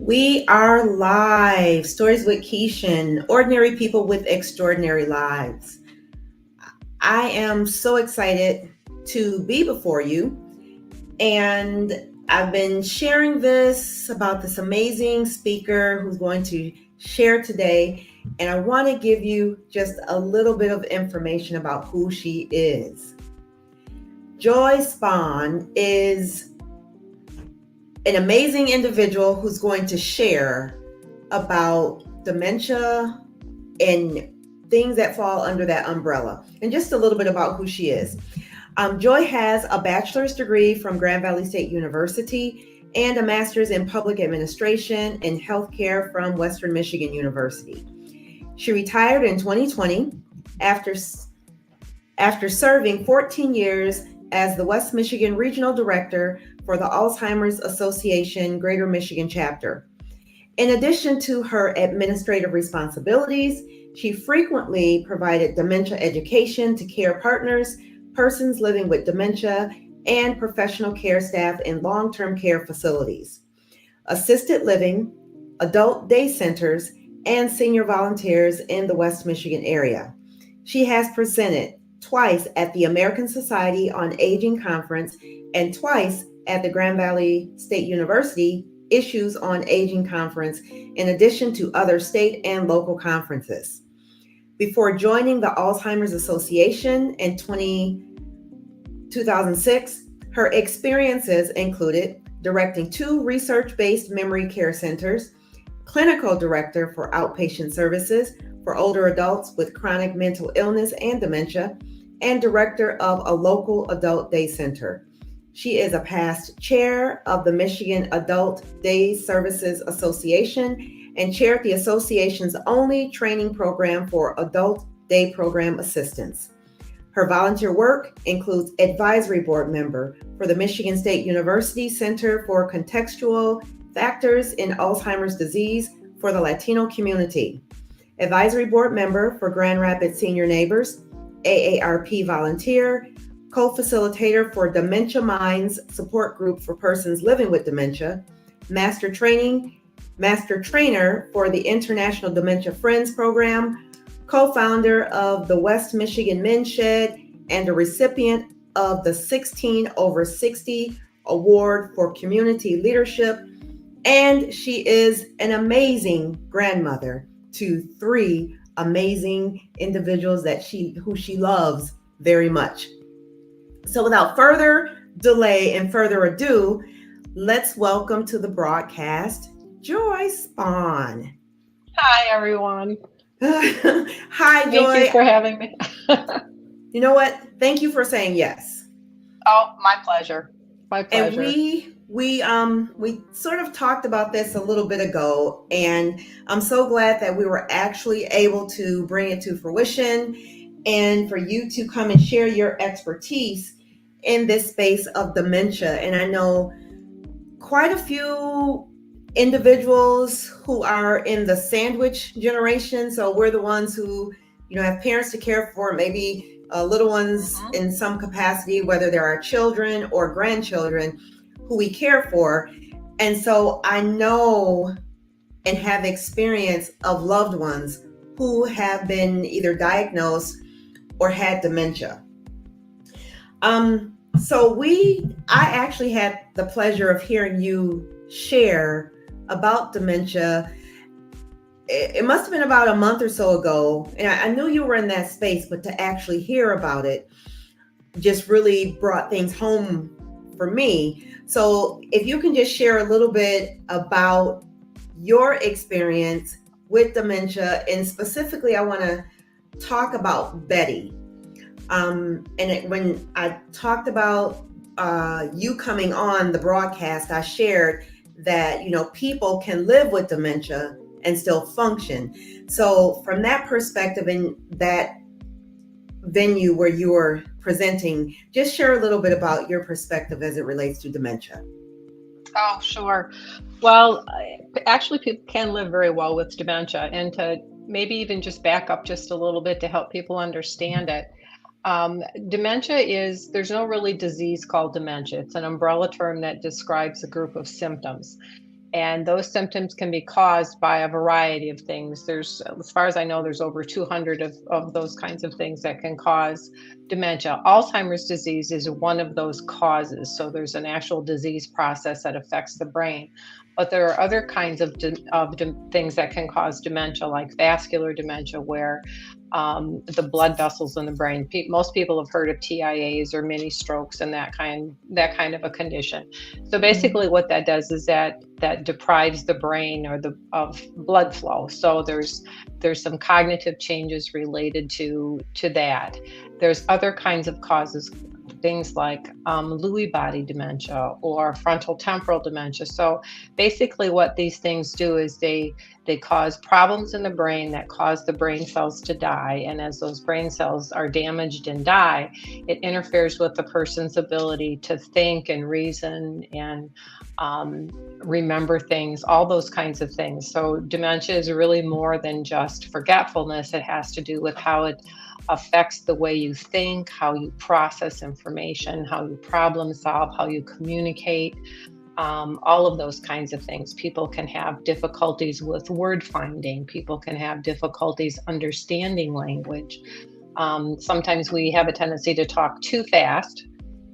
We are live. Stories with Kishen, ordinary people with extraordinary lives. I am so excited to be before you. And I've been sharing this about this amazing speaker who's going to share today. And I want to give you just a little bit of information about who she is. Joy Spahn is an amazing individual who's going to share about dementia and things that fall under that umbrella, and just a little bit about who she is. Joy has a bachelor's degree from Grand Valley State University and a master's in public administration and healthcare from Western Michigan University. She retired in 2020 after serving 14 years as the West Michigan Regional Director for the Alzheimer's Association Greater Michigan Chapter. In addition to her administrative responsibilities, she frequently provided dementia education to care partners, persons living with dementia, and professional care staff in long-term care facilities, assisted living, adult day centers, and senior volunteers in the West Michigan area. She has presented twice at the American Society on Aging Conference and twice at the Grand Valley State University Issues on Aging Conference, in addition to other state and local conferences. Before joining the Alzheimer's Association in 2006, her experiences included directing 2 research-based memory care centers, clinical director for outpatient services for older adults with chronic mental illness and dementia, and director of a local adult day center. She is a past chair of the Michigan Adult Day Services Association and chaired the association's only training program for adult day program assistants. Her volunteer work includes advisory board member for the Michigan State University Center for Contextual Factors in Alzheimer's Disease for the Latino community, advisory board member for Grand Rapids Senior Neighbors, AARP volunteer, co-facilitator for Dementia Minds support group for persons living with dementia, master trainer for the International Dementia Friends program, co-founder of the West Michigan Men's Shed, and a recipient of the 16 over 60 Award for Community Leadership. And she is an amazing grandmother to 3 amazing individuals who she loves very much. So without further delay and further ado, let's welcome to the broadcast Joy Spahn. Hi, everyone. Hi, Joy. Thank you for having me. You know what? Thank you for saying yes. Oh, my pleasure. My pleasure. And we sort of talked about this a little bit ago, and I'm so glad that we were actually able to bring it to fruition and for you to come and share your expertise in this space of dementia. And I know quite a few individuals who are in the sandwich generation. So we're the ones who, have parents to care for, maybe little ones in some capacity, whether there are children or grandchildren who we care for. And so I know and have experience of loved ones who have been either diagnosed or had dementia. So I actually had the pleasure of hearing you share about dementia. It must have been about a month or so ago. And I knew you were in that space, but to actually hear about it just really brought things home for me. So if you can just share a little bit about your experience with dementia, and specifically, I want to talk about Betty. When I talked about you coming on the broadcast, I shared that, people can live with dementia and still function. So from that perspective, in that venue where you were presenting, just share a little bit about your perspective as it relates to dementia. Oh, sure. Well, actually, people can live very well with dementia, and to maybe even just back up just a little bit to help people understand it. Dementia there's no really disease called dementia. It's an umbrella term that describes a group of symptoms. And those symptoms can be caused by a variety of things. As far as I know, there's over 200 of those kinds of things that can cause dementia. Alzheimer's disease is one of those causes. So there's an actual disease process that affects the brain. But there are other kinds of things that can cause dementia, like vascular dementia, where the blood vessels in the brain. Most people have heard of TIAs or mini strokes and that kind of a condition. So basically, what that does is that deprives the brain of blood flow. So there's some cognitive changes related to that. There's other kinds of causes, things like Lewy body dementia or frontal temporal dementia. So basically, what these things do is they cause problems in the brain that cause the brain cells to die. And as those brain cells are damaged and die, it interferes with the person's ability to think and reason and remember things, all those kinds of things. So dementia is really more than just forgetfulness. It has to do with how it affects the way you think, how you process information, how you problem solve, how you communicate. All of those kinds of things. People can have difficulties with word finding. People can have difficulties understanding language. Sometimes we have a tendency to talk too fast,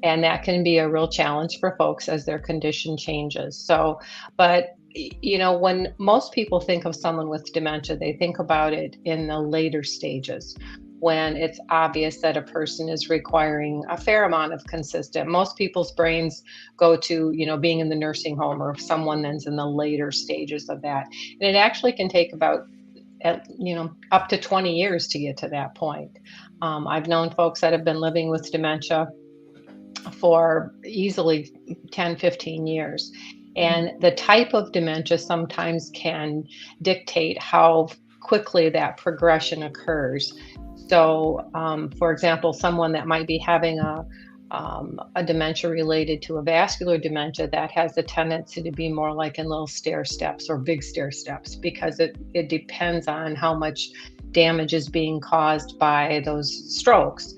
and that can be a real challenge for folks as their condition changes. So, but when most people think of someone with dementia, they think about it in the later stages, when it's obvious that a person is requiring a fair amount of consistent. Most people's brains go to, being in the nursing home, or someone that's in the later stages of that. And it actually can take about, up to 20 years to get to that point. I've known folks that have been living with dementia for easily 10, 15 years. And the type of dementia sometimes can dictate how quickly that progression occurs. So, for example, someone that might be having a dementia related to a vascular dementia, that has a tendency to be more like in little stair steps or big stair steps, because it depends on how much damage is being caused by those strokes.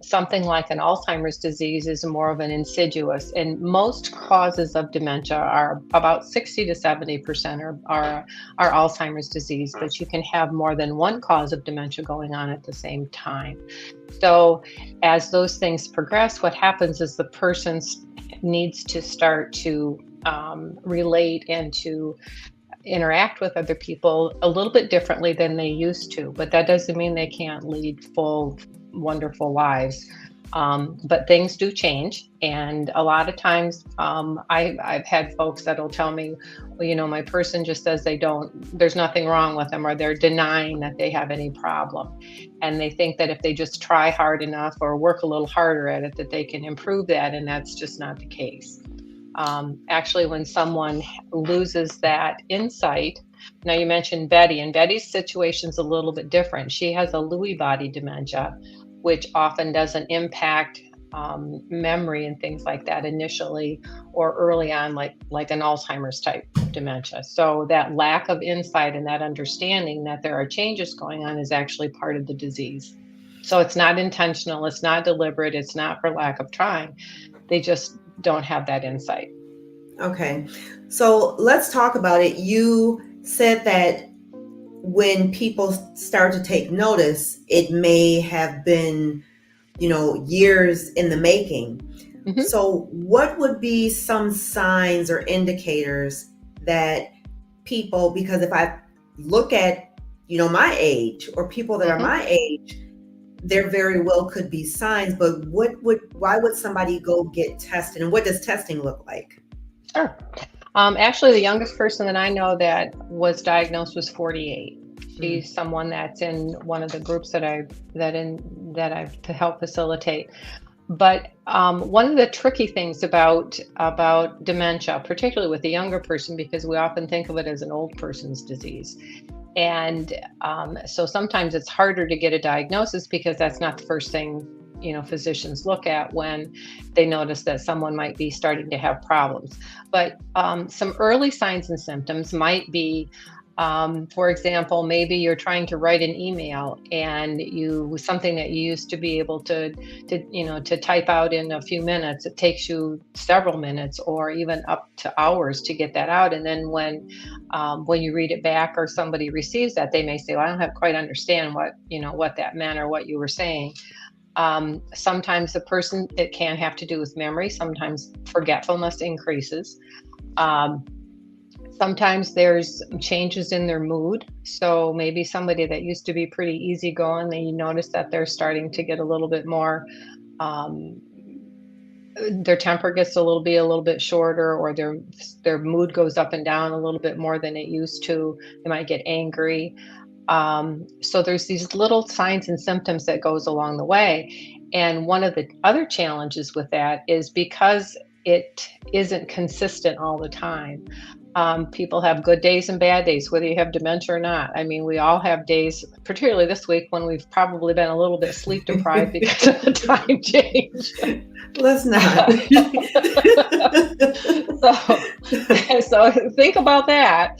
Something like an Alzheimer's disease is more of an insidious, and most causes of dementia are about 60 to 70% are Alzheimer's disease, but you can have more than one cause of dementia going on at the same time. So as those things progress, what happens is the person needs to start to relate and to interact with other people a little bit differently than they used to, but that doesn't mean they can't lead full, wonderful lives. But things do change. And a lot of times I've had folks that'll tell me, well, my person just says there's nothing wrong with them, or they're denying that they have any problem. And they think that if they just try hard enough or work a little harder at it, that they can improve that. And that's just not the case. Actually, when someone loses that insight, now you mentioned Betty, and Betty's situation's a little bit different. She has a Lewy body dementia, which often doesn't impact memory and things like that initially or early on, like an Alzheimer's type dementia. So that lack of insight and that understanding that there are changes going on is actually part of the disease. So it's not intentional, it's not deliberate, it's not for lack of trying. They just don't have that insight. Okay. So let's talk about it. You said that when people start to take notice, it may have been, years in the making. Mm-hmm. So what would be some signs or indicators that people, because if I look at, my age or people that mm-hmm. are my age, there very well could be signs, but why would somebody go get tested, and what does testing look like? Sure. Actually, the youngest person that I know that was diagnosed was 48. She's someone that's in one of the groups that I've to help facilitate. But one of the tricky things about dementia, particularly with the younger person, because we often think of it as an old person's disease. And so sometimes it's harder to get a diagnosis because that's not the first thing, physicians look at when they notice that someone might be starting to have problems. But some early signs and symptoms might be For example, maybe you're trying to write an email and something that you used to be able to type out in a few minutes, it takes you several minutes or even up to hours to get that out. And then when you read it back or somebody receives that, they may say, "Well, I don't have quite understand what that meant or what you were saying." Sometimes it can have to do with memory. Sometimes forgetfulness increases. Um, Sometimes there's changes in their mood. So maybe somebody that used to be pretty easygoing, then you notice that they're starting to get a little bit more, um, their temper gets a little bit shorter, or their mood goes up and down a little bit more than it used to. They might get angry. So there's these little signs and symptoms that goes along the way. And one of the other challenges with that is because it isn't consistent all the time. People have good days and bad days, whether you have dementia or not. I mean, we all have days, particularly this week, when we've probably been a little bit sleep deprived because of the time change. Let's not. So think about that.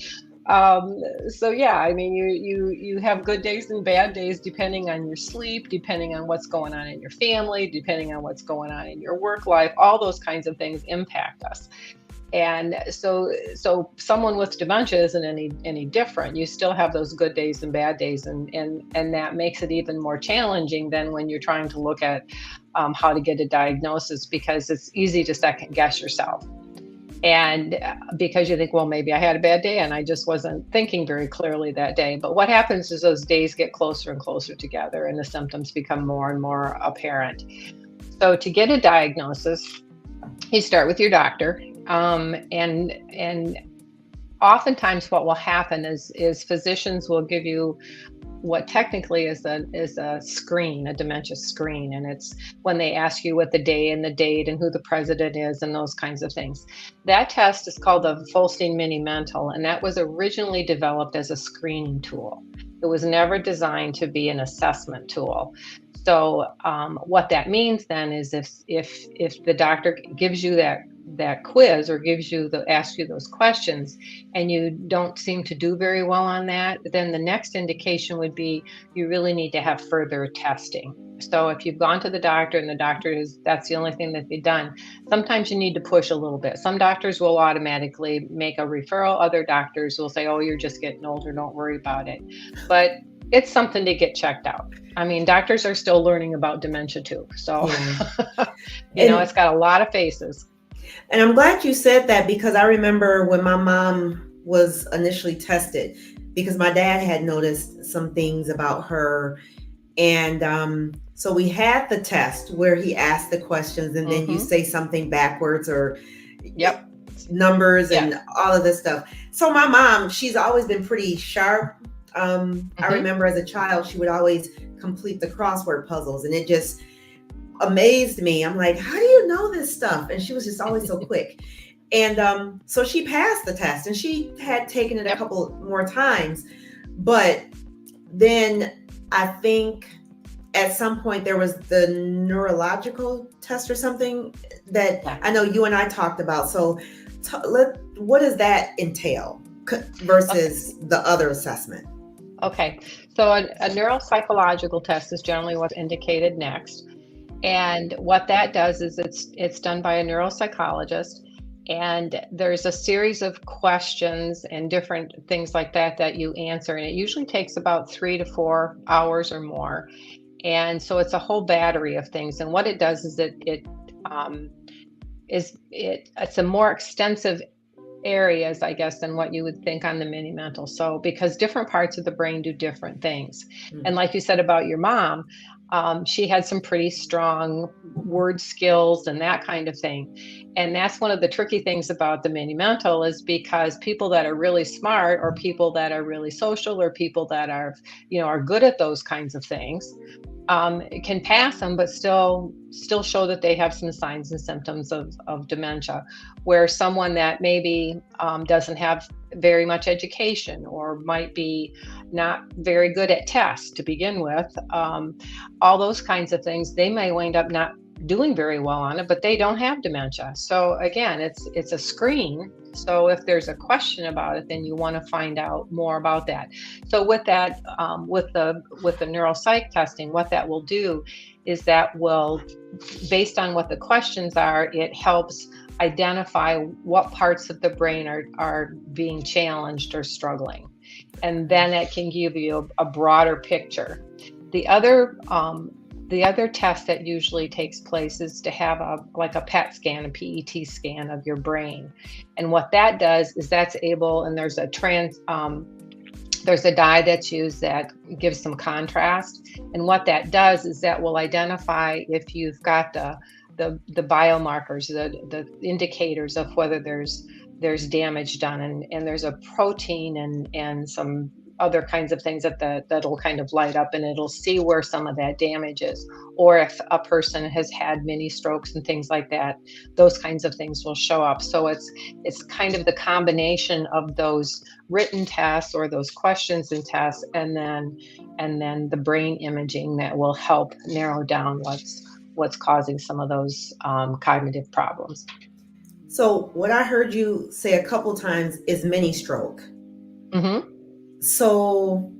So yeah, I mean, you have good days and bad days depending on your sleep, depending on what's going on in your family, depending on what's going on in your work life. All those kinds of things impact us. And so someone with dementia isn't any different. You still have those good days and bad days, and that makes it even more challenging than when you're trying to look at how to get a diagnosis, because it's easy to second guess yourself. And because you think, well, maybe I had a bad day and I just wasn't thinking very clearly that day. But what happens is those days get closer and closer together and the symptoms become more and more apparent. So to get a diagnosis, you start with your doctor. And oftentimes what will happen is physicians will give you what technically is a screen, a dementia screen. And it's when they ask you what the day and the date and who the president is and those kinds of things. That test is called the Folstein Mini-Mental, and that was originally developed as a screening tool. It was never designed to be an assessment tool. So what that means then is if the doctor gives you that quiz or asks you those questions and you don't seem to do very well on that, then the next indication would be you really need to have further testing. So if you've gone to the doctor and that's the only thing that they've done, sometimes you need to push a little bit. Some doctors will automatically make a referral. Other doctors will say, "Oh, you're just getting older, don't worry about it." But it's something to get checked out. I mean, doctors are still learning about dementia too. So, it's got a lot of faces. And I'm glad you said that, because I remember when my mom was initially tested, because my dad had noticed some things about her. And so we had the test where he asked the questions and then you say something backwards or numbers and all of this stuff. So my mom, she's always been pretty sharp. I remember as a child, she would always complete the crossword puzzles, and it just amazed me. I'm like, how do you know this stuff? And she was just always so quick. And so she passed the test, and she had taken it a couple more times. But then I think at some point there was the neurological test or something that I know you and I talked about. So what does that entail versus the other assessment? Okay, so a neuropsychological test is generally what's indicated next. And what that does is it's done by a neuropsychologist, and there's a series of questions and different things like that you answer, and it usually takes about 3 to 4 hours or more. And so it's a whole battery of things. And what it does is it's a more extensive areas, I guess, than what you would think on the mini mental. So because different parts of the brain do different things. And like you said about your mom, she had some pretty strong word skills and that kind of thing. And that's one of the tricky things about the mini mental, is because people that are really smart, or people that are really social, or people that are good at those kinds of things, can pass them, but still show that they have some signs and symptoms of dementia. Where someone that maybe doesn't have very much education, or might be not very good at tests to begin with, all those kinds of things, they may wind up not doing very well on it, but they don't have dementia. So again, it's a screen. So if there's a question about it, then you want to find out more about that. So with that, with the neuropsych testing, what that will do is that will, based on what the questions are, it helps identify what parts of the brain are being challenged or struggling. And then it can give you a broader picture. The other test that usually takes place is to have a PET scan, a PET scan of your brain. And what that does is that's able, and there's a dye that's used that gives some contrast. And what that does is that will identify if you've got the biomarkers, the indicators of whether there's damage done, and there's a protein and some other kinds of things that'll kind of light up, and it'll see where some of that damage is, or if a person has had mini strokes and things like that, those kinds of things will show up. So it's kind of the combination of those written tests or those questions and tests, and then the brain imaging that will help narrow down what's causing some of those cognitive problems. So what I heard you say a couple times is mini stroke. Mm-hmm. So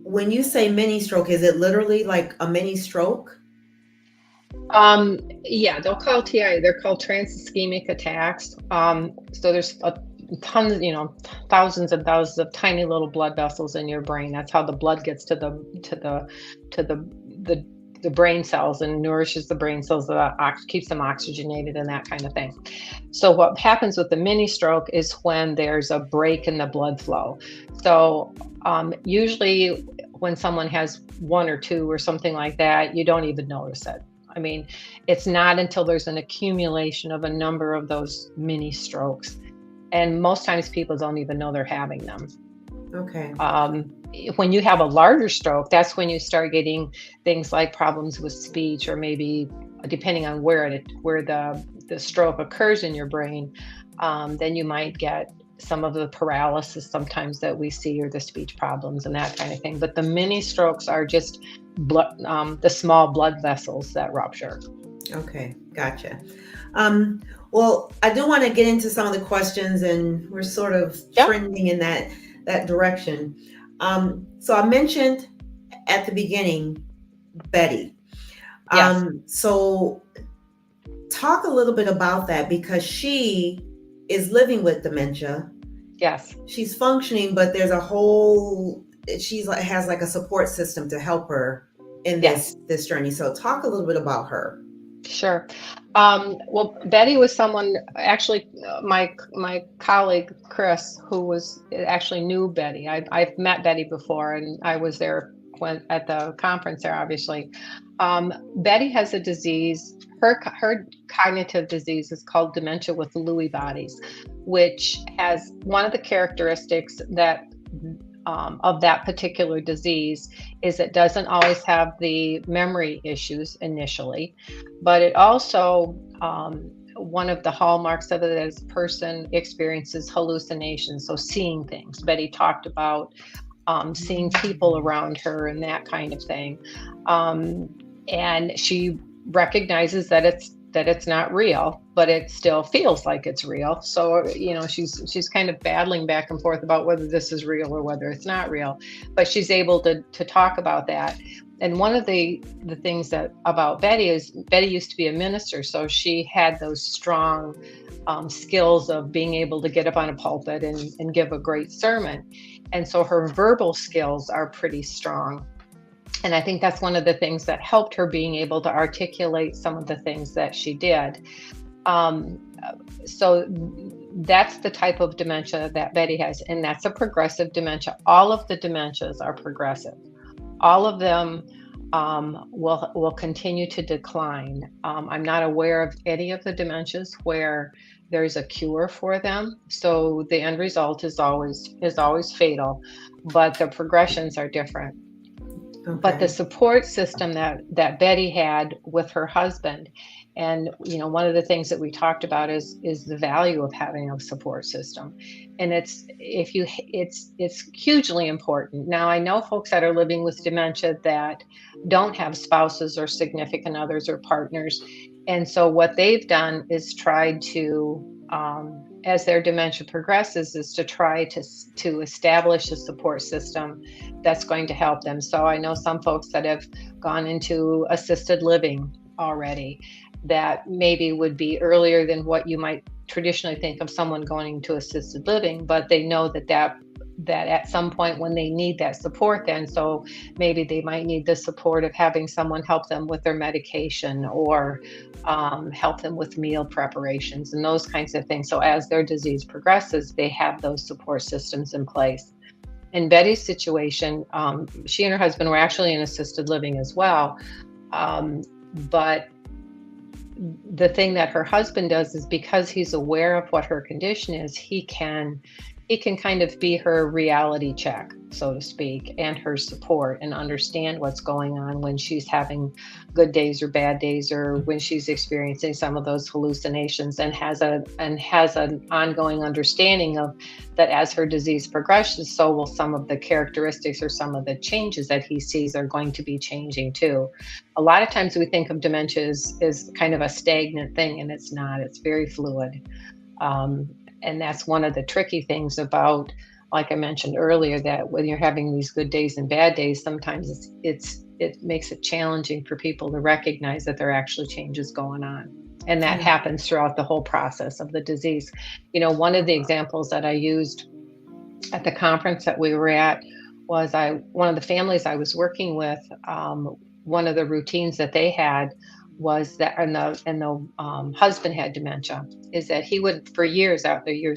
when you say mini stroke, is it literally like a mini stroke? Yeah, they'll call TI. They're called trans-ischemic attacks. So there's tons, thousands and thousands of tiny little blood vessels in your brain. That's how the blood gets to the brain cells and nourishes the brain cells, that keeps them oxygenated and that kind of thing. So what happens with the mini stroke is when there's a break in the blood flow. So usually when someone has one or two or something like that, you don't even notice it. I mean, it's not until there's an accumulation of a number of those mini strokes. And most times people don't even know they're having them. Okay. When you have a larger stroke, that's when you start getting things like problems with speech, or maybe depending on where the stroke occurs in your brain, then you might get some of the paralysis sometimes that we see, or the speech problems and that kind of thing. But the mini strokes are just the small blood vessels that rupture. Okay, gotcha. Well, I do want to get into some of the questions, and we're sort of trending in that direction. So I mentioned at the beginning, Betty. Yes. So talk a little bit about that, because she is living with dementia. Yes. She's functioning, but there's has like a support system to help her in this journey. So talk a little bit about her. Sure. Well, Betty was someone, actually, my colleague, Chris, who actually knew Betty. I've met Betty before, and I was there at the conference there, obviously. Betty has a disease. Her cognitive disease is called dementia with Lewy bodies, which has one of the characteristics that of that particular disease is it doesn't always have the memory issues initially, but it also, one of the hallmarks of it is person experiences hallucinations, so seeing things. Betty talked about seeing people around her and that kind of thing, and she recognizes that it's not real, but it still feels like it's real. So, she's kind of battling back and forth about whether this is real or whether it's not real, but she's able to talk about that. And one of the things about Betty is Betty used to be a minister, so she had those strong skills of being able to get up on a pulpit and give a great sermon. And so her verbal skills are pretty strong. And I think that's one of the things that helped her being able to articulate some of the things that she did. So that's the type of dementia that Betty has, and that's a progressive dementia. All of the dementias are progressive. All of them will continue to decline. I'm not aware of any of the dementias where there's a cure for them. So the end result is always fatal, but the progressions are different. Okay. But the support system that Betty had with her husband, and one of the things that we talked about is the value of having a support system, and it's hugely important. Now, I know folks that are living with dementia that don't have spouses or significant others or partners, and so what they've done is tried to as their dementia progresses is to try to establish a support system that's going to help them. So I know some folks that have gone into assisted living already that maybe would be earlier than what you might traditionally think of someone going into assisted living, but they know that at some point when they need that support, then so maybe they might need the support of having someone help them with their medication, or help them with meal preparations and those kinds of things. So as their disease progresses, they have those support systems in place. In Betty's situation, she and her husband were actually in assisted living as well, but the thing that her husband does is, because he's aware of what her condition is, he can kind of be her reality check, so to speak, and her support, and understand what's going on when she's having good days or bad days, or when she's experiencing some of those hallucinations, and has an ongoing understanding of that as her disease progresses, so will some of the characteristics or some of the changes that he sees are going to be changing too. A lot of times we think of dementia as kind of a stagnant thing, and it's not. It's very fluid. And that's one of the tricky things about, like I mentioned earlier, that when you're having these good days and bad days, sometimes it makes it challenging for people to recognize that there are actually changes going on. And that happens throughout the whole process of the disease. One of the examples that I used at the conference that we were at was one of the families I was working with, one of the routines that they had was that, and the husband had dementia, is that he would, for years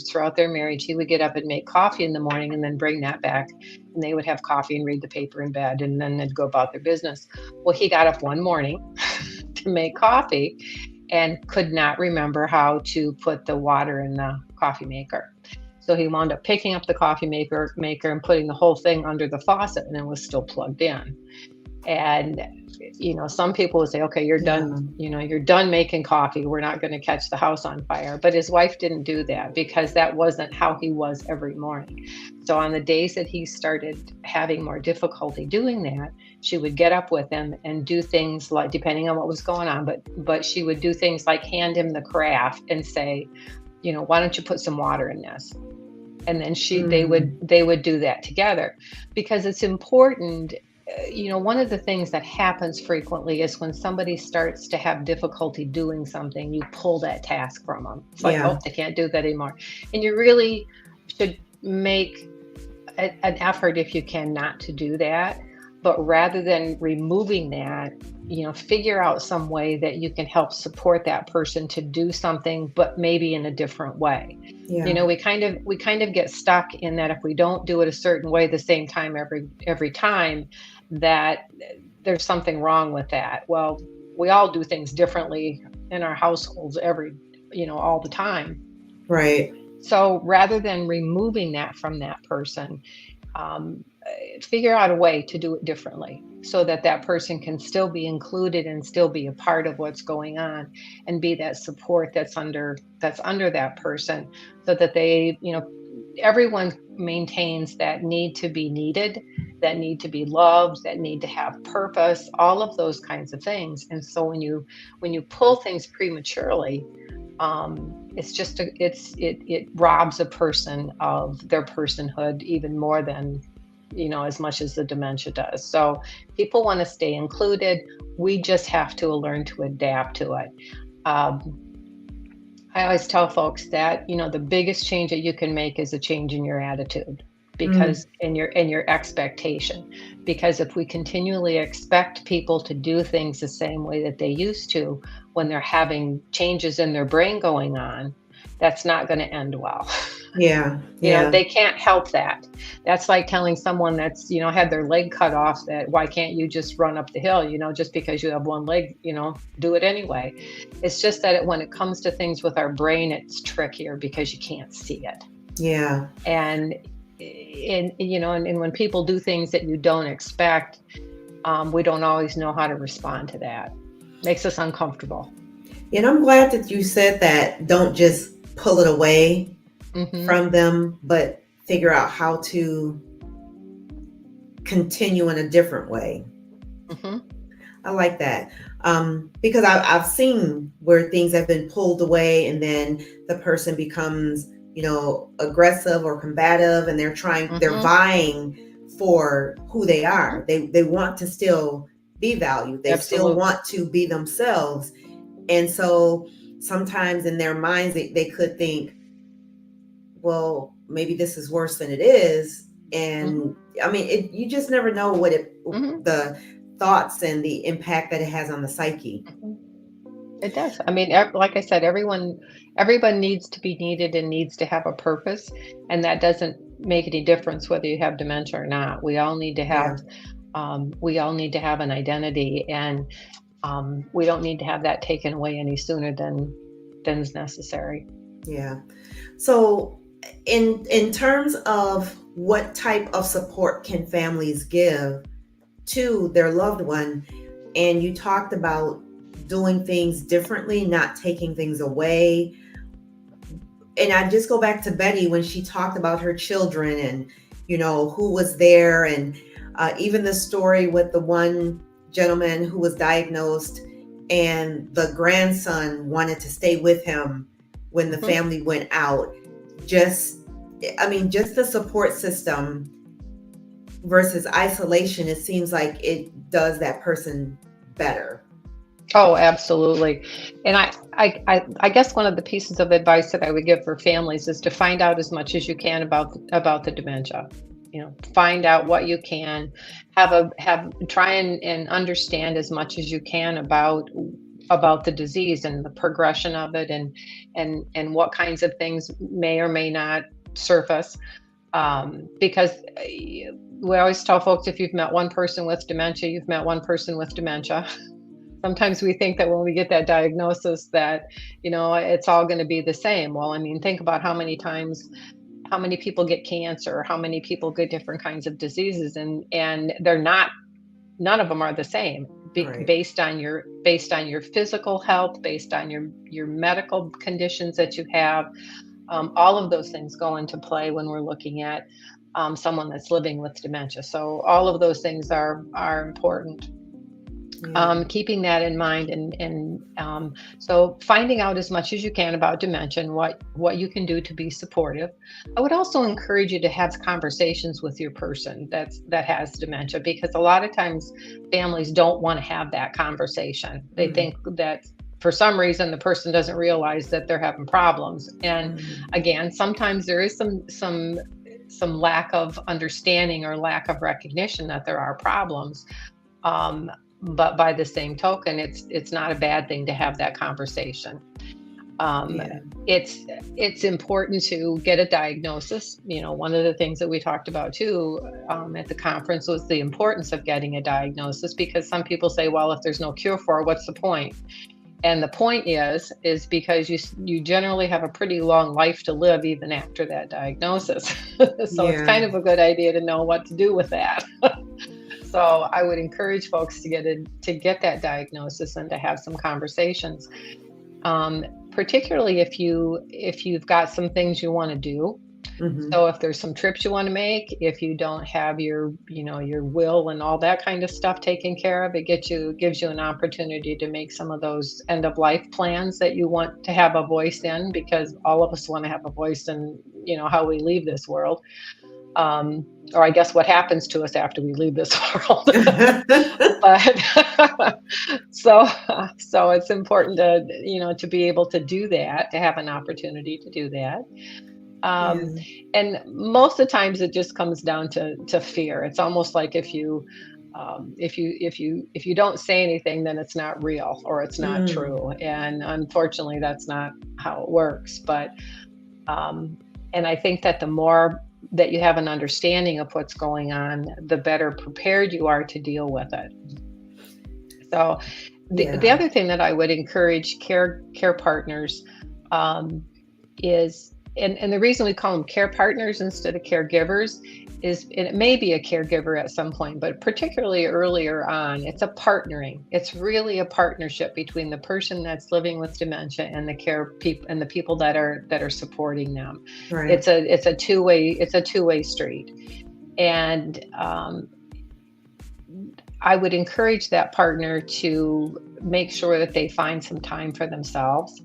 throughout their marriage, he would get up and make coffee in the morning and then bring that back, and they would have coffee and read the paper in bed, and then they'd go about their business. Well, he got up one morning to make coffee and could not remember how to put the water in the coffee maker. So he wound up picking up the coffee maker and putting the whole thing under the faucet, and it was still plugged in. And some people would say, okay, you're done, you're done making coffee. We're not going to catch the house on fire. But his wife didn't do that, because that wasn't how he was every morning. So on the days that he started having more difficulty doing that, she would get up with him and do things like, depending on what was going on, but she would do things like hand him the carafe and say, why don't you put some water in this? And then they would do that together, because it's important. One of the things that happens frequently is when somebody starts to have difficulty doing something, you pull that task from them. It's like, oh, they can't do that anymore. And you really should make an effort, if you can, not to do that. But rather than removing that, figure out some way that you can help support that person to do something, but maybe in a different way. Yeah. We kind of get stuck in that if we don't do it a certain way the same time every time, that there's something wrong with that. Well, we all do things differently in our households all the time. Right. So rather than removing that from that person, figure out a way to do it differently, so that person can still be included and still be a part of what's going on, and be that support that's under that person, so that they, everyone maintains that need to be needed, that need to be loved, that need to have purpose, all of those kinds of things. And so when you pull things prematurely, it robs a person of their personhood even more than, as much as the dementia does. So people want to stay included. We just have to learn to adapt to it. I always tell folks that, the biggest change that you can make is a change in your attitude, because in your expectation, because if we continually expect people to do things the same way that they used to when they're having changes in their brain going on, that's not going to end well. Yeah. They can't help that. That's like telling someone that's, had their leg cut off, that why can't you just run up the hill, just because you have one leg, do it anyway. It's just that when it comes to things with our brain, it's trickier because you can't see it. Yeah. And when people do things that you don't expect, we don't always know how to respond to that. Makes us uncomfortable. And I'm glad that you said that. Don't just pull it away from them, but figure out how to continue in a different way. I like that. Because I've seen where things have been pulled away and then the person becomes, aggressive or combative, and they're Hmm. vying for who they are. They want to still be valued. They still Absolutely. want to be themselves. And so sometimes in their minds, they could think, well, maybe this is worse than it is. Hmm. And I mean, you just never know Hmm. the thoughts and the impact that it has on the psyche. Hmm. It does. I mean, like I said, everyone needs to be needed and needs to have a purpose, and that doesn't make any difference whether you have dementia or not. Yeah. We all need to have an identity, and we don't need to have that taken away any sooner than's necessary. Yeah. So in terms of what type of support can families give to their loved one, and you talked about doing things differently, not taking things away. And I just go back to Betty when she talked about her children and, who was there. And even the story with the one gentleman who was diagnosed and the grandson wanted to stay with him when the Hmm. family went out. Just, I mean, just the support system versus isolation, it seems like it does that person better. Oh, absolutely. And I guess one of the pieces of advice that I would give for families is to find out as much as you can about the dementia. Find out what you can, have try and understand as much as you can about the disease and the progression of it, and what kinds of things may or may not surface. Because we always tell folks, if you've met one person with dementia, you've met one person with dementia. Sometimes we think that when we get that diagnosis that, it's all going to be the same. Well, I mean, think about how many people get cancer, how many people get different kinds of diseases, and they're not, none of them are the same, Right. based on your physical health, based on your medical conditions that you have. All of those things go into play when we're looking at someone that's living with dementia. So all of those things are important. Yeah. Keeping that in mind, and so finding out as much as you can about dementia and what you can do to be supportive. I would also encourage you to have conversations with your person that has dementia, because a lot of times families don't want to have that conversation. They Mm, think that for some reason the person doesn't realize that they're having problems. And mm, again, sometimes there is some lack of understanding or lack of recognition that there are problems. um, but by the same token, it's not a bad thing to have that conversation. um, yeah. it's important to get a diagnosis. One of the things that we talked about too, at the conference, was the importance of getting a diagnosis, because some people say, well, if there's no cure for it, what's the point? And the point is because you generally have a pretty long life to live even after that diagnosis. So it's Yeah. kind of a good idea to know what to do with that. So I would encourage folks to get that diagnosis and to have some conversations, particularly if you've got some things you want to do. Hmm. So if there's some trips you want to make, if you don't have your will and all that kind of stuff taken care of, gives you an opportunity to make some of those end of life plans that you want to have a voice in, because all of us want to have a voice in, how we leave this world. Or I guess what happens to us after we leave this world. But so it's important to be able to do that, to have an opportunity to do that. um, Yeah. and most of the times it just comes down to fear. It's almost like if you don't say anything, then it's not real or it's not Mm, true, and unfortunately that's not how it works. But um, and I think that the more that you have an understanding of what's going on, the better prepared you are to deal with it. So the yeah. other thing that I would encourage care partners, um, is, and the reason we call them care partners instead of caregivers is, and it may be a caregiver at some point, but particularly earlier on, it's a partnering. It's really a partnership between the person that's living with dementia and the care people and the people that are supporting them. Right. It's a two-way street. And I would encourage that partner to make sure that they find some time for themselves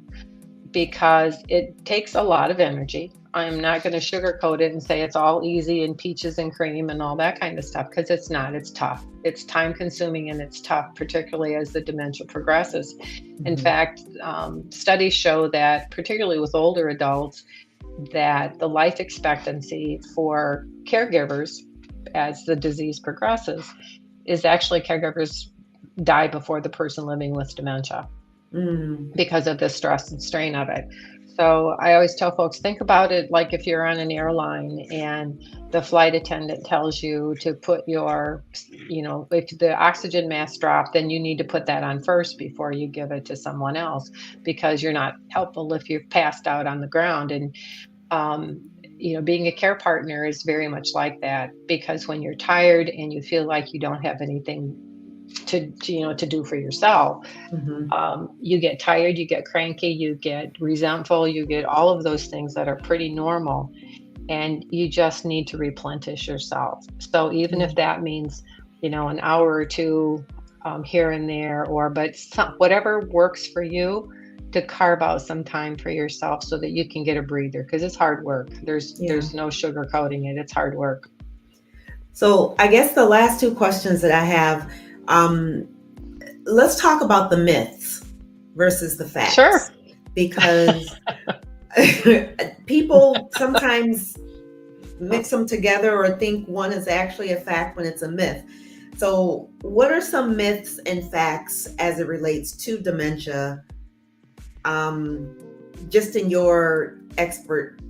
because it takes a lot of energy. I'm not going to sugarcoat it and say it's all easy and peaches and cream and all that kind of stuff because it's not. It's tough. It's time consuming and it's tough, particularly as the dementia progresses. In Mhm. fact, studies show that, particularly with older adults, that the life expectancy for caregivers as the disease progresses is actually caregivers die before the person living with dementia Mm. because of the stress and strain of it. So I always tell folks, think about it like if you're on an airline and the flight attendant tells you to put your, if the oxygen mask dropped, then you need to put that on first before you give it to someone else because you're not helpful if you're passed out on the ground. And um, being a care partner is very much like that because when you're tired and you feel like you don't have anything to do for yourself, Mhm. you get tired, you get cranky, you get resentful, you get all of those things that are pretty normal, and you just need to replenish yourself. So even if Yeah. that means, an hour or two here and there, but whatever works for you, to carve out some time for yourself so that you can get a breather because it's hard work. Yeah. There's no sugarcoating it. It's hard work. So I guess the last two questions that I have, um, let's talk about the myths versus the facts, Sure. because people sometimes mix them together or think one is actually a fact when it's a myth. So, what are some myths and facts as it relates to dementia, um, just in your expertise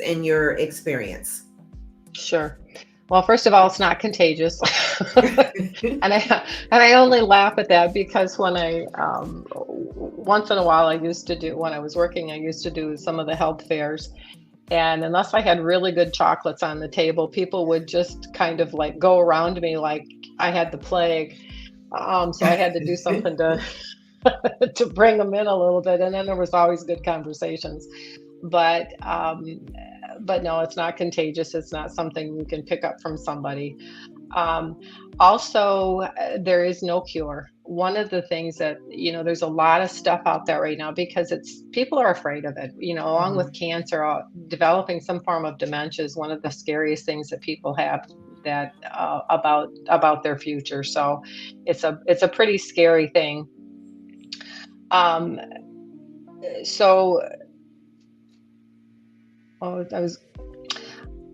and your experience? Sure. Well, first of all, it's not contagious. And I only laugh at that because once in a while I used to do when I was working, I used to do some of the health fairs. And unless I had really good chocolates on the table, people would just kind of like go around me like I had the plague. So I had to do something to to bring them in a little bit, and then there was always good conversations. But but no, it's not contagious. It's not something you can pick up from somebody. Um, Also, there is no cure. One of the things that, there's a lot of stuff out there right now because people are afraid of it. Along with Mhm. cancer, developing some form of dementia is one of the scariest things that people have that about their future. So it's a pretty scary thing. Um, so oh,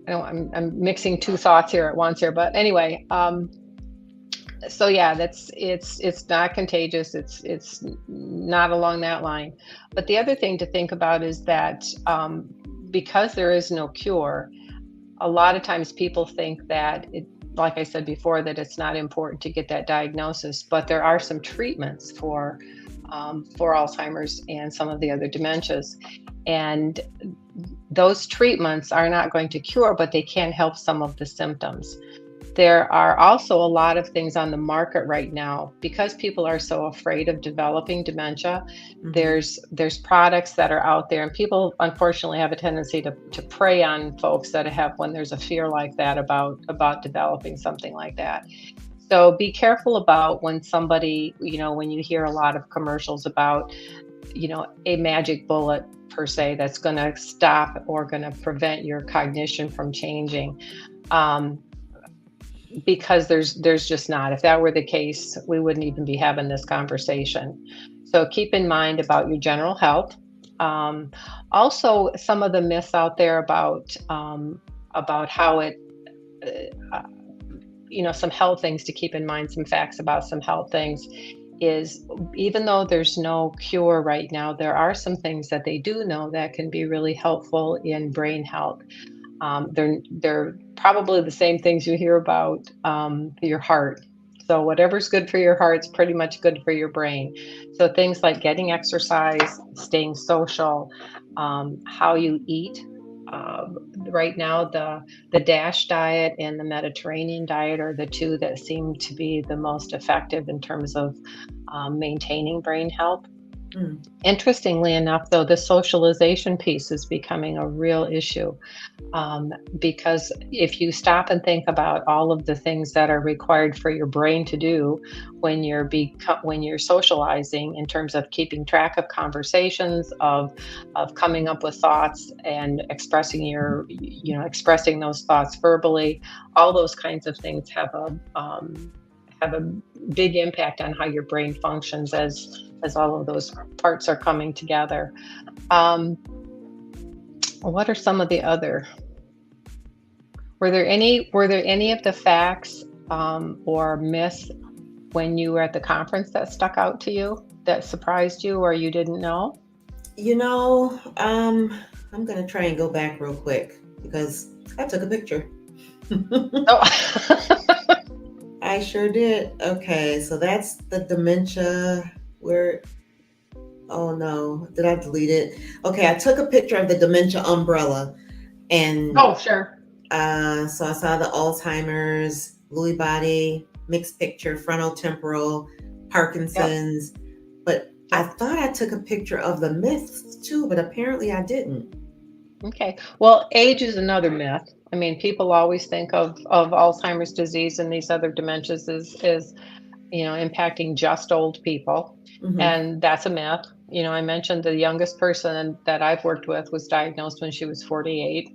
I don't, I'm mixing two thoughts here at once here, but anyway, so yeah, it's not contagious. It's not along that line. But the other thing to think about is that because there is no cure, a lot of times people think that like I said before, that it's not important to get that diagnosis. But there are some treatments for Alzheimer's and some of the other dementias, and those treatments are not going to cure, but they can help some of the symptoms. There are also a lot of things on the market right now because people are so afraid of developing dementia. Mhm. There's products that are out there, and people unfortunately have a tendency to prey on folks that have when there's a fear like that about developing something like that. So be careful about when somebody, when you hear a lot of commercials about, a magic bullet per se that's going to stop or going to prevent your cognition from changing. Um, because there's just not. If that were the case, we wouldn't even be having this conversation. So keep in mind about your general health. Um, Also, some of the myths out there about how it, uh, some health things to keep in mind. Some facts about some health things is even though there's no cure right now, there are some things that they do know that can be really helpful in brain health. They're probably the same things you hear about your heart. So whatever's good for your heart's pretty much good for your brain. So things like getting exercise, staying social, how you eat. Right now, the DASH diet and the Mediterranean diet are the two that seem to be the most effective in terms of maintaining brain health. Mm. Interestingly enough, though, the socialization piece is becoming a real issue. Because if you stop and think about all of the things that are required for your brain to do when you're socializing, in terms of keeping track of conversations, of coming up with thoughts and expressing those thoughts verbally, all those kinds of things have a big impact on how your brain functions as all of those parts are coming together. Um, what are some of the other Were there any of the facts, or myths when you were at the conference that stuck out to you, that surprised you or you didn't know? You know, I'm gonna try and go back real quick because I took a picture. Oh. I sure did. Okay, so that's the dementia. Where, oh no, did I delete it? Okay, I took a picture of the dementia umbrella, and Oh, sure. so I saw the Alzheimer's, Lewy body, mixed picture, frontal temporal, Yep, Parkinson's. But I yep. thought I took a picture of the myths too, but apparently I didn't. Okay. Well, age is another myth. I mean, people always think of Alzheimer's disease and these other dementias as impacting just old people, Hmm. and that's a myth. I mentioned the youngest person that I've worked with was diagnosed when she was 48.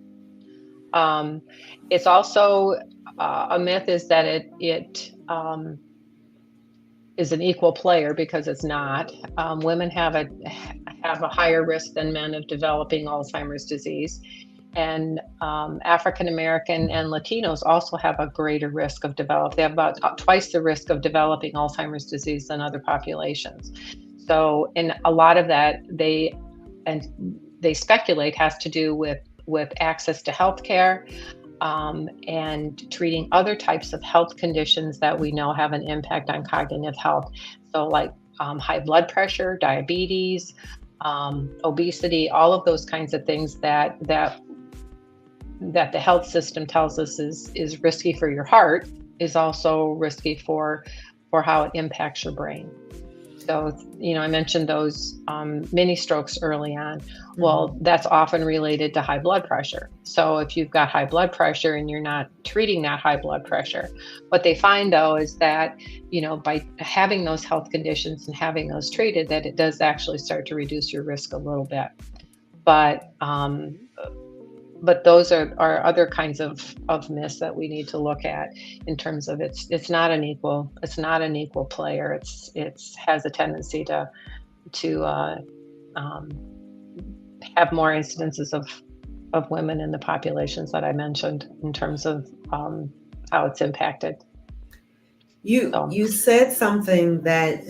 Um, it's also a myth is that it is an equal player, because it's not. Women have a higher risk than men of developing Alzheimer's disease, and African American and Latinos also have a greater risk of develop. They have about twice the risk of developing Alzheimer's disease than other populations. So, and a lot of that and they speculate has to do with access to healthcare, and treating other types of health conditions that we know have an impact on cognitive health. So, like high blood pressure, diabetes, obesity, all of those kinds of things that the health system tells us is risky for your heart, is also risky for how it impacts your brain. So, I mentioned those mini strokes early on. Well, Hmm. that's often related to high blood pressure. So, if you've got high blood pressure and you're not treating that high blood pressure, what they find though is that, by having those health conditions and having those treated, that it does actually start to reduce your risk a little bit. But those are other kinds of myths that we need to look at, in terms of it's not an equal player. It's has a tendency to um, have more incidences of women in the populations that I mentioned, in terms of how it's impacted. You So you said something that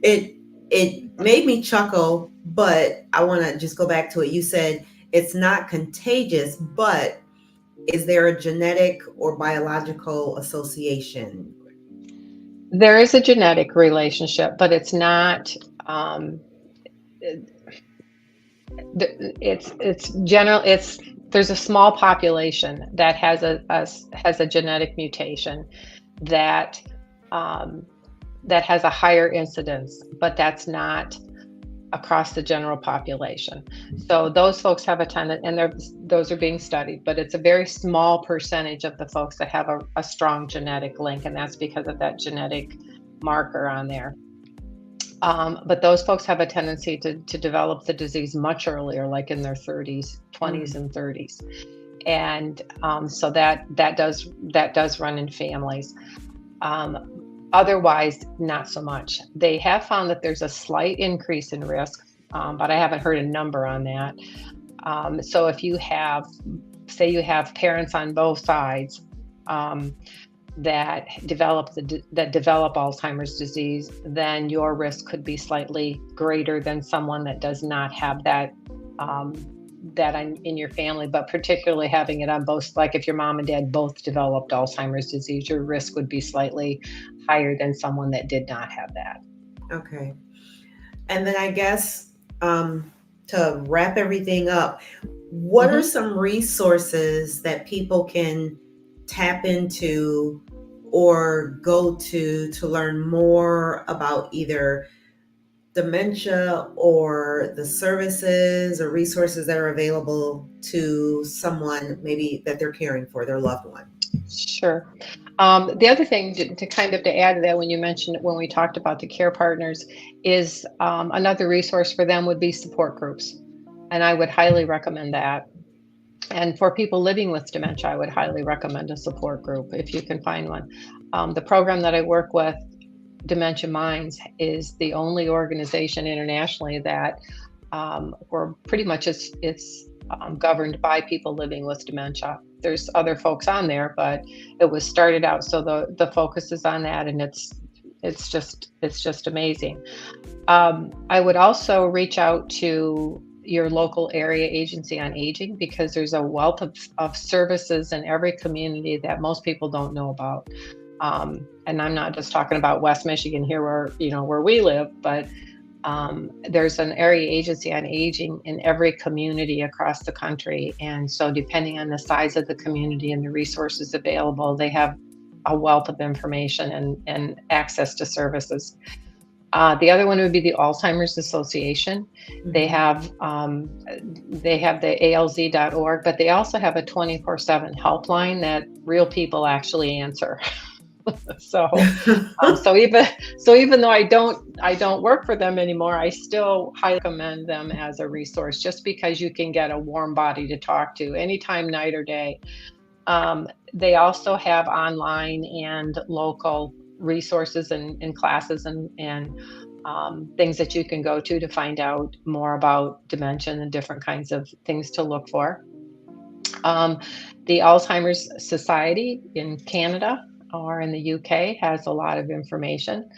it made me chuckle, but I want to just go back to it. You said it's not contagious, but is there a genetic or biological association? there is a genetic relationship, but it's not. Um, it's general. There's a small population that has a genetic mutation that um, that has a higher incidence, but that's not across the general population. So those folks have a tendency, and those are being studied, but it's a very small percentage of the folks that have a strong genetic link, and that's because of that genetic marker on there. But those folks have a tendency to develop the disease much earlier, like in their 30s, 20s, Mm. and 30s, and so that does run in families. Otherwise, not so much. They have found that there's a slight increase in risk, but I haven't heard a number on that. So if say you have parents on both sides, um, that develop Alzheimer's disease, then your risk could be slightly greater than someone that does not have um, that in your family. But particularly having it on both, like if your mom and dad both developed Alzheimer's disease, your risk would be slightly higher than someone that did not have that. Okay. And then I guess to wrap everything up, what are Hmm. some resources that people can tap into or go to learn more about either dementia or the services or resources that are available to someone maybe that they're caring for, their loved one? Sure. The other thing to kind of to add to that, when you mentioned when we talked about the care partners, is another resource for them would be support groups, and I would highly recommend that. And for people living with dementia, I would highly recommend a support group if you can find one. The program that I work with, Dementia Minds, is the only organization internationally that we're pretty much it's governed by people living with dementia. There's other folks on there, but it was started out so the focus is on that, and it's just amazing. I would also reach out to your local area agency on aging, because there's a wealth of services in every community that most people don't know about. And I'm not just talking about West Michigan here where we live, but there's an area agency on aging in every community across the country. And so depending on the size of the community and the resources available, they have a wealth of information and access to services. The other one would be the Alzheimer's Association. They have the alz.org, but they also have a 24/7 helpline that real people actually answer. So, even though I don't work for them anymore, I still highly recommend them as a resource, just because you can get a warm body to talk to anytime, night or day. They also have online and local resources and classes and things that you can go to find out more about dementia and the different kinds of things to look for. The Alzheimer's Society in Canada or in the UK has a lot of information.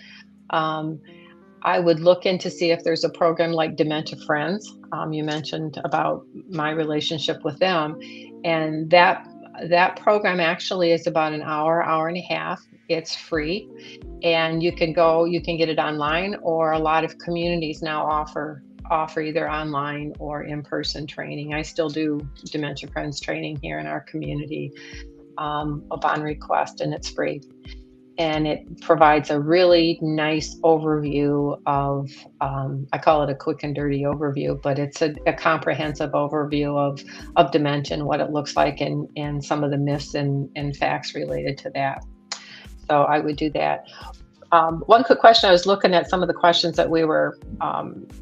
I would look in to see if there's a program like Dementia Friends. You mentioned about my relationship with them, and that program actually is about an hour and a half. It's free, and you can get it online, or a lot of communities now offer either online or in-person training. I still do Dementia Friends training here in our community upon request, and it's free. And it provides a really nice overview of, I call it a quick and dirty overview, but it's a comprehensive overview of dementia and what it looks like, and some of the myths and facts related to that. So I would do that. One quick question, I was looking at some of the questions that we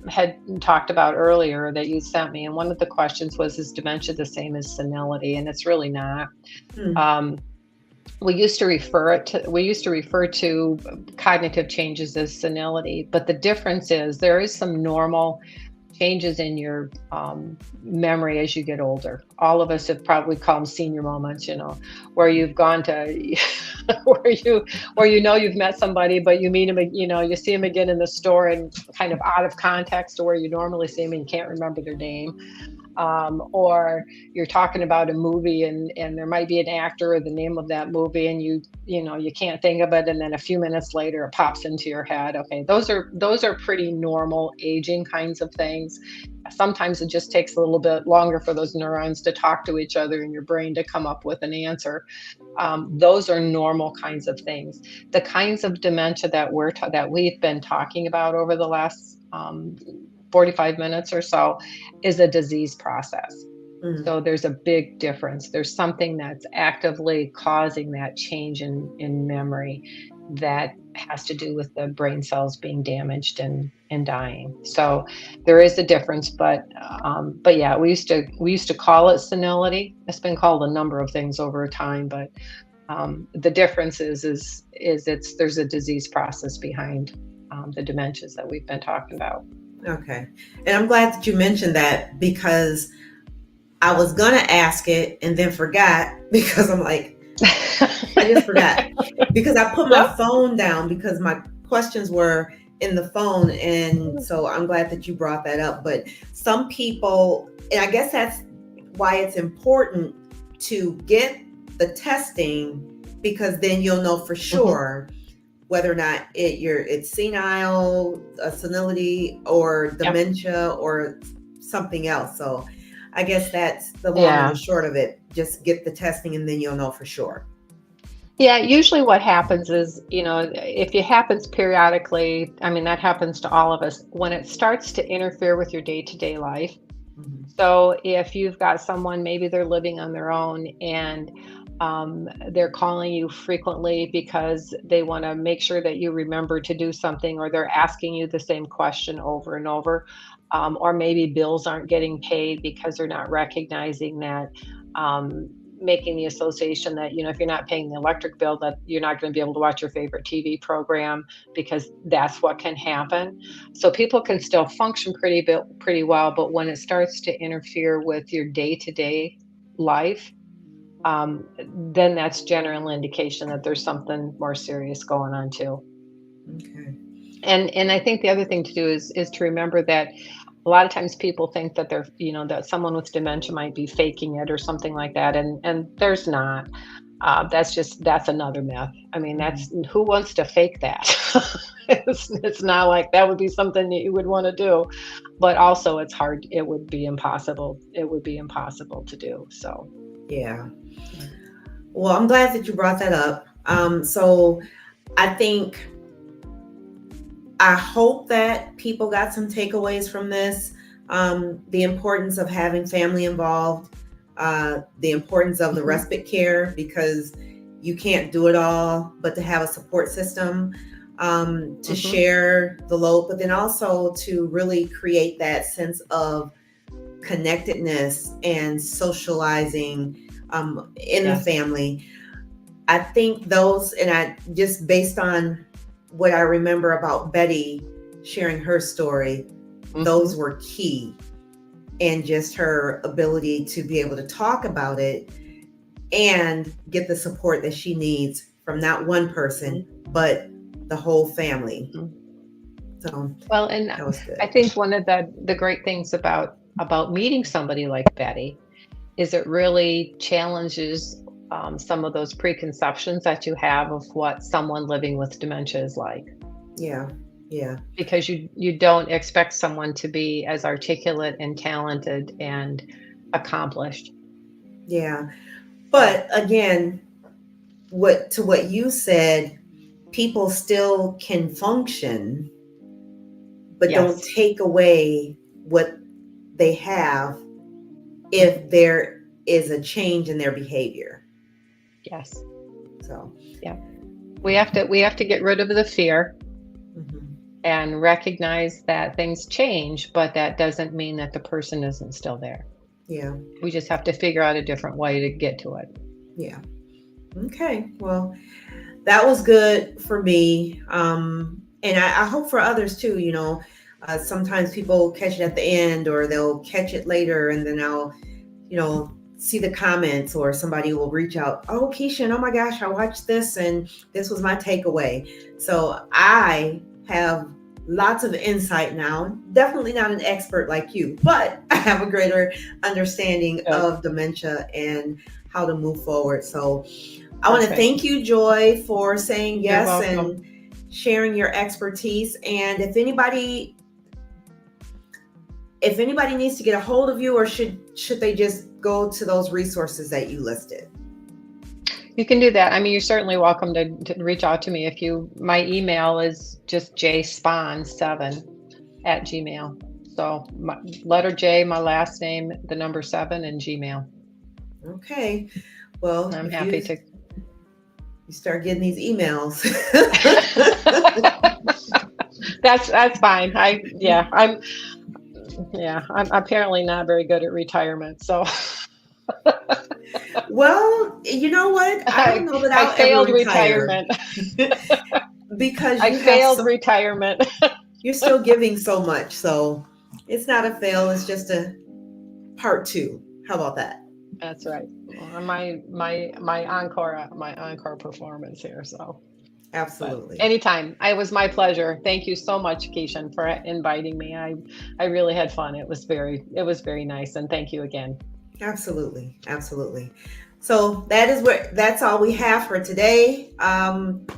had talked about earlier that you sent me, and one of the questions was, is dementia the same as senility? And it's really not. We used to refer to cognitive changes as senility, but the difference is there is some normal changes in your memory as you get older. All of us have probably called them senior moments, where you've gone to where you've met somebody, but you meet them, you see them again in the store and kind of out of context to where you normally see them and you can't remember their name. Or you're talking about a movie and there might be an actor or the name of that movie, and you can't think of it, and then a few minutes later it pops into your head. Okay, those are pretty normal aging kinds of things. Sometimes it just takes a little bit longer for those neurons to talk to each other in your brain to come up with an answer. Those are normal kinds of things. The kinds of dementia that we've been talking about over the last 45 minutes or so is a disease process. So there's a big difference. There's something that's actively causing that change in memory that has to do with the brain cells being damaged and dying. So there is a difference, but yeah, we used to call it senility. It's been called a number of things over time, but the difference is there's a disease process behind the dementias that we've been talking about. Okay. And I'm glad that you mentioned that, because I was going to ask it and then forgot, because I'm like, I just forgot, because I put my phone down because my questions were in the phone. And so I'm glad that you brought that up. But some people, and I guess that's why it's important to get the testing, because then you'll know for sure whether or not it's senile, senility, or dementia, or something else. So I guess that's the long and the short of it. Just get the testing and then you'll know for sure. Yeah, usually what happens is, if it happens periodically, I mean, that happens to all of us. When it starts to interfere with your day-to-day life, Mhm. so if you've got someone, maybe they're living on their own and they're calling you frequently because they want to make sure that you remember to do something, or they're asking you the same question over and over, or maybe bills aren't getting paid because they're not recognizing that. Making the association that, if you're not paying the electric bill, that you're not going to be able to watch your favorite TV program, because that's what can happen. So people can still function pretty well, but when it starts to interfere with your day-to-day life, then that's general indication that there's something more serious going on too. Okay. And I think the other thing to do is to remember that a lot of times people think that that someone with dementia might be faking it or something like that, and there's not. That's another myth. I mean, Mhm. that's who wants to fake that? It's not like that would be something that you would want to do, but also it's hard. It would be impossible. It would be impossible to do. So, Yeah. yeah. Well, I'm glad that you brought that up. So I think, I hope that people got some takeaways from this. The importance of having family involved, the importance of the Mhm. respite care, because you can't do it all, but to have a support system, to Mhm. share the load, but then also to really create that sense of connectedness and socializing in the Yes. family. I think those, and I just based on what I remember about Betty sharing her story, those Mhm. were key. And just her ability to be able to talk about it and get the support that she needs from not one person, Mhm. but the whole family. Mhm. So Well, and that was I good. think one of the great things about meeting somebody like Betty is it really challenges some of those preconceptions that you have of what someone living with dementia is like, Yeah. Yeah. because you don't expect someone to be as articulate and talented and accomplished. Yeah. So, But again, what you said, people still can function, but don't yes. take away what they have if Mhm. there is a change in their behavior. Yes. So, Yeah. We have to get rid of the fear mhm. and recognize that things change, but that doesn't mean that the person isn't still there. Yeah, We just have to figure out a different way to get to it. yeah. Okay. Well, that was good for me. And I hope for others too. Sometimes people catch it at the end, or they'll catch it later, and then I'll, see the comments, or somebody will reach out. Oh, Kishen, oh my gosh, I watched this and this was my takeaway. So I have lots of insight now. Definitely not an expert like you, but I have a greater understanding Good. of dementia and how to move forward. So I want to Perfect. thank you, Joy, for saying You're yes welcome. and sharing your expertise. And if anybody needs to get a hold of you, or should they just go to those resources that you listed? You can do that. I mean, you're certainly welcome to reach out to me if you. My email is just jspahn7 @gmail. So letter J, my last name, the number 7, and Gmail. Okay. Well, I'm if happy you to. you start getting these emails. That's fine. I'm apparently not very good at retirement, so Well, you know what? I don't I know that I I'll ever failed retire retirement. because I failed retirement. you're still giving so much. So it's not a fail. It's just a part two. How about that? That's right. Well, my encore performance here. So, but Absolutely. anytime, it was my pleasure. Thank you so much, Keishan, for inviting me. I really had fun. It was very nice, and thank you again. Absolutely. Absolutely. So that's all we have for today.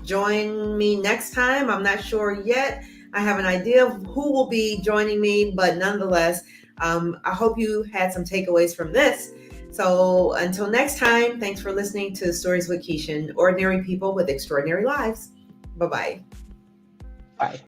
Join me next time. I'm not sure yet. I have an idea of who will be joining me, but nonetheless, I hope you had some takeaways from this. So until next time, thanks for listening to Stories with Kishen, ordinary people with extraordinary lives. Bye-bye. Bye.